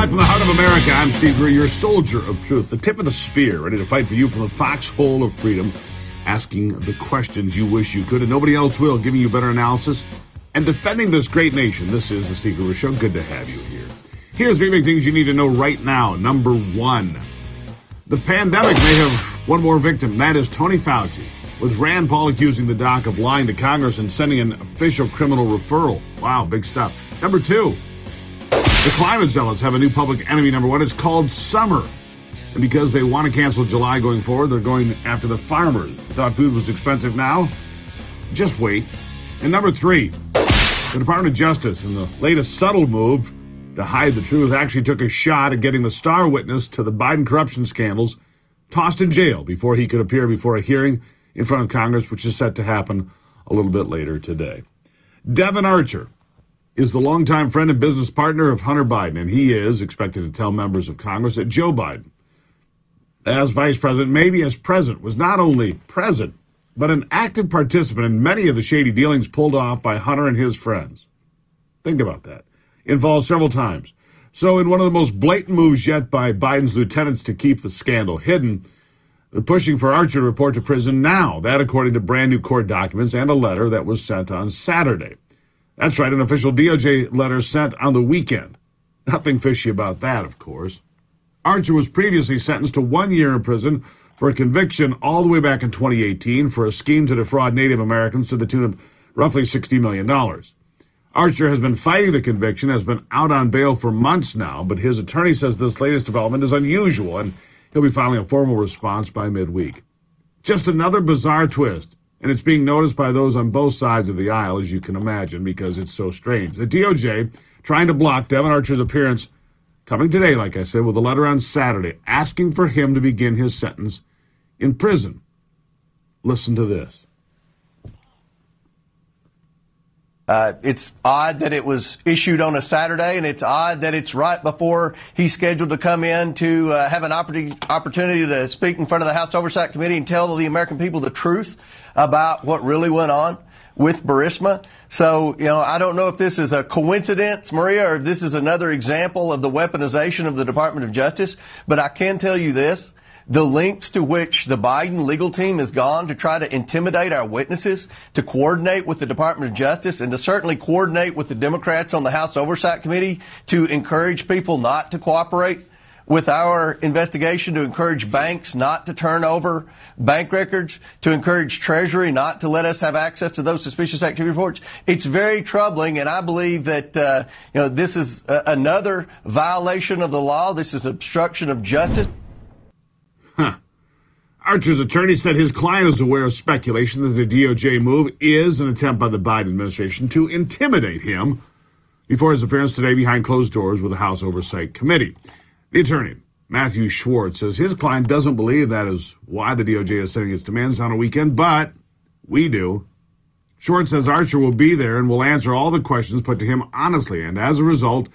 Live from the heart of America, I'm Steve Gruber, your soldier of truth, the tip of the spear, ready to fight for you from the foxhole of freedom, asking the questions you wish you could and nobody else will, giving you better analysis and defending this great nation. This is the Steve Gruber Show. Good to have you here. Here's 3 big things you need to know right now. Number 1, the pandemic may have one more victim. That is Tony Fauci, with Rand Paul accusing the doc of lying to Congress and sending an official criminal referral. Wow, big stuff. Number 2, the climate zealots have a new public enemy. Number 1, it's called summer. And because they want to cancel July going forward, they're going after the farmers. Thought food was expensive now? Just wait. And number 3, the Department of Justice, in the latest subtle move to hide the truth, actually took a shot at getting the star witness to the Biden corruption scandals tossed in jail before he could appear before a hearing in front of Congress, which is set to happen a little bit later today. Devon Archer is the longtime friend and business partner of Hunter Biden, and he is expected to tell members of Congress that Joe Biden, as vice president, maybe as president, was not only present, but an active participant in many of the shady dealings pulled off by Hunter and his friends. Think about that. Involved several times. So in one of the most blatant moves yet by Biden's lieutenants to keep the scandal hidden, they're pushing for Archer to report to prison now. That according to brand new court documents and a letter that was sent on Saturday. That's right, an official DOJ letter sent on the weekend. Nothing fishy about that, of course. Archer was previously sentenced to 1 year in prison for a conviction all the way back in 2018 for a scheme to defraud Native Americans to the tune of roughly $60 million. Archer has been fighting the conviction, has been out on bail for months now, but his attorney says this latest development is unusual, and he'll be filing a formal response by midweek. Just another bizarre twist, and it's being noticed by those on both sides of the aisle, as you can imagine, because it's so strange. The DOJ trying to block Devon Archer's appearance, coming today, like I said, with a letter on Saturday, asking for him to begin his sentence in prison. Listen to this. It's odd that it was issued on a Saturday, and it's odd that it's right before he's scheduled to come in to have an opportunity to speak in front of the House Oversight Committee and tell the American people the truth about what really went on with Burisma. So, I don't know if this is a coincidence, Maria, or if this is another example of the weaponization of the Department of Justice, but I can tell you this. The lengths to which the Biden legal team has gone to try to intimidate our witnesses, to coordinate with the Department of Justice, and to certainly coordinate with the Democrats on the House Oversight Committee to encourage people not to cooperate with our investigation, to encourage banks not to turn over bank records, to encourage Treasury not to let us have access to those suspicious activity reports. It's very troubling, and I believe that this is another violation of the law. This is obstruction of justice. Archer's attorney said his client is aware of speculation that the DOJ move is an attempt by the Biden administration to intimidate him before his appearance today behind closed doors with the House Oversight Committee. The attorney, Matthew Schwartz, says his client doesn't believe that is why the DOJ is setting its demands on a weekend, but we do. Schwartz says Archer will be there and will answer all the questions put to him honestly, and as a result,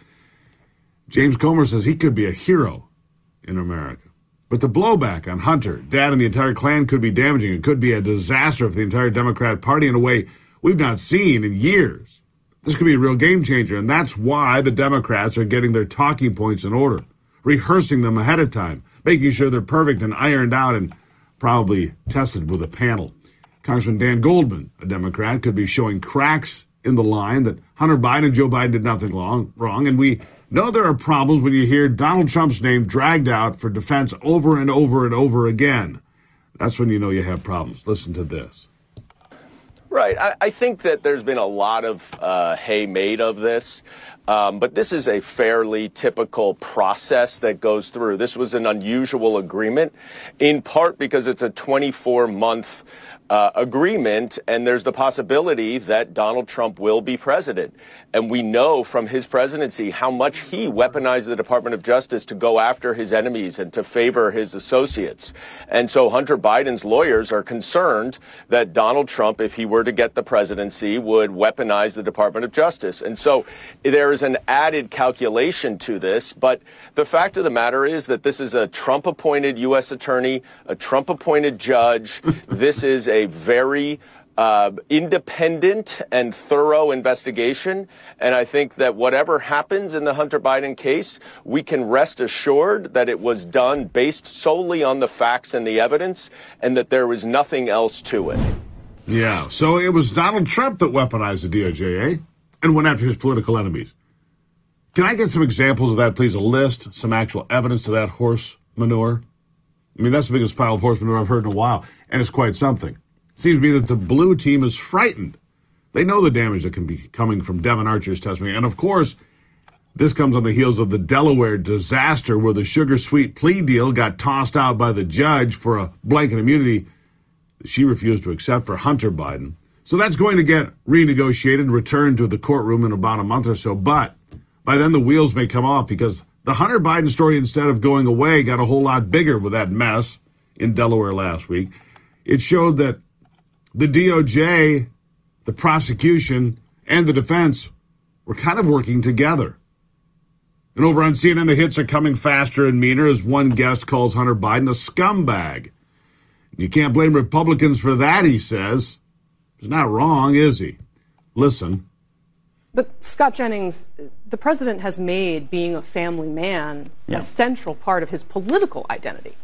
James Comer says he could be a hero in America. But the blowback on Hunter, Dad, and the entire Klan could be damaging. It could be a disaster for the entire Democrat Party in a way we've not seen in years. This could be a real game changer, and that's why the Democrats are getting their talking points in order, rehearsing them ahead of time, making sure they're perfect and ironed out and probably tested with a panel. Congressman Dan Goldman, a Democrat, could be showing cracks in the line that Hunter Biden and Joe Biden did nothing wrong, and we know there are problems when you hear Donald Trump's name dragged out for defense over and over and over again. That's when you know you have problems. Listen to this. Right. I think that there's been a lot of hay made of this, but this is a fairly typical process that goes through. This was an unusual agreement, in part because it's a 24-month agreement, and there's the possibility that Donald Trump will be president. And we know from his presidency how much he weaponized the Department of Justice to go after his enemies and to favor his associates. And so Hunter Biden's lawyers are concerned that Donald Trump, if he were to get the presidency, would weaponize the Department of Justice. And so there is an added calculation to this. But the fact of the matter is that this is a Trump-appointed U.S. attorney, a Trump-appointed judge. This is a very independent and thorough investigation. And I think that whatever happens in the Hunter Biden case, we can rest assured that it was done based solely on the facts and the evidence, and that there was nothing else to it. Yeah, so it was Donald Trump that weaponized the DOJ, eh? And went after his political enemies. Can I get some examples of that, please? A list, some actual evidence to that horse manure? I mean, that's the biggest pile of horse manure I've heard in a while, and it's quite something. It seems to me that the blue team is frightened. They know the damage that can be coming from Devon Archer's testimony. And, of course, this comes on the heels of the Delaware disaster where the sugar-sweet plea deal got tossed out by the judge for a blanket immunity she refused to accept for Hunter Biden. So that's going to get renegotiated and returned to the courtroom in about a month or so. But by then the wheels may come off because the Hunter Biden story, instead of going away, got a whole lot bigger with that mess in Delaware last week. It showed that the DOJ, the prosecution, and the defense were kind of working together. And over on CNN, the hits are coming faster and meaner as one guest calls Hunter Biden a scumbag. You can't blame Republicans for that, he says. He's not wrong, is he? Listen. But, Scott Jennings, the president has made being a family man a central part of his political identity.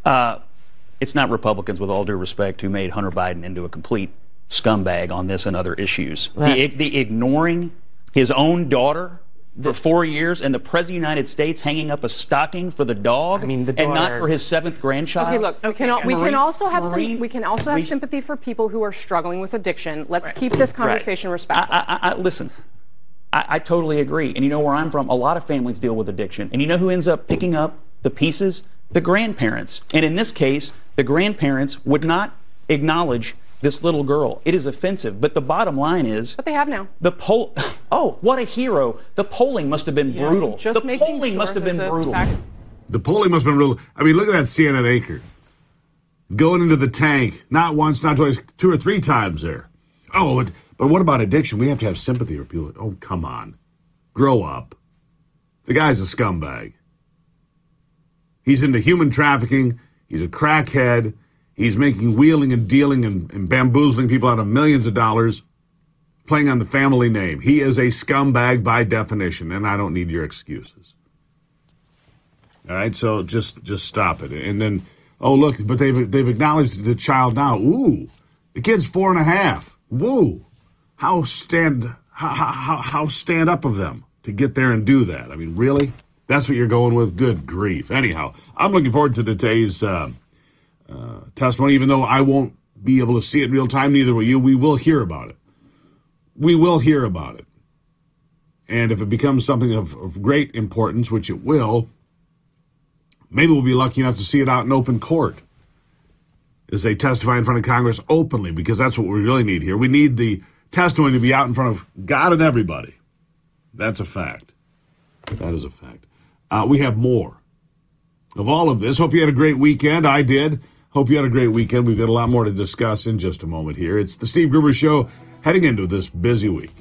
It's not Republicans, with all due respect, who made Hunter Biden into a complete scumbag on this and other issues. The ignoring his own daughter for 4 years, and the president of the United States hanging up a stocking for the dog, and not for his 7th grandchild. Okay, look, we can also have sympathy for people who are struggling with addiction. Let's keep this conversation respectful. Listen, I totally agree. And you know where I'm from, a lot of families deal with addiction. And you know who ends up picking up the pieces? The grandparents. And in this case, the grandparents would not acknowledge this little girl. It is offensive. But the bottom line is... But they have now. Oh, what a hero. The polling must have been brutal. The polling must have been brutal. The polling must have been brutal. I mean, look at that CNN anchor. Going into the tank, not once, not twice, 2 or 3 times there. Oh, but what about addiction? We have to have sympathy for people. Oh, come on. Grow up. The guy's a scumbag. He's into human trafficking. He's a crackhead. He's making wheeling and dealing and bamboozling people out of millions of dollars, playing on the family name. He is a scumbag by definition, and I don't need your excuses. All right, so just stop it. And then, oh, look, but they've acknowledged the child now. Ooh, the kid's 4.5. Woo. How stand up of them to get there and do that? I mean, really? That's what you're going with? Good grief. Anyhow, I'm looking forward to today's testimony, even though I won't be able to see it in real time, neither will you. We will hear about it. We will hear about it. And if it becomes something of great importance, which it will, maybe we'll be lucky enough to see it out in open court as they testify in front of Congress openly, because that's what we really need here. We need the testimony to be out in front of God and everybody. That's a fact. That is a fact. We have more of all of this. Hope you had a great weekend. I did. Hope you had a great weekend. We've got a lot more to discuss in just a moment here. It's the Steve Gruber Show heading into this busy week.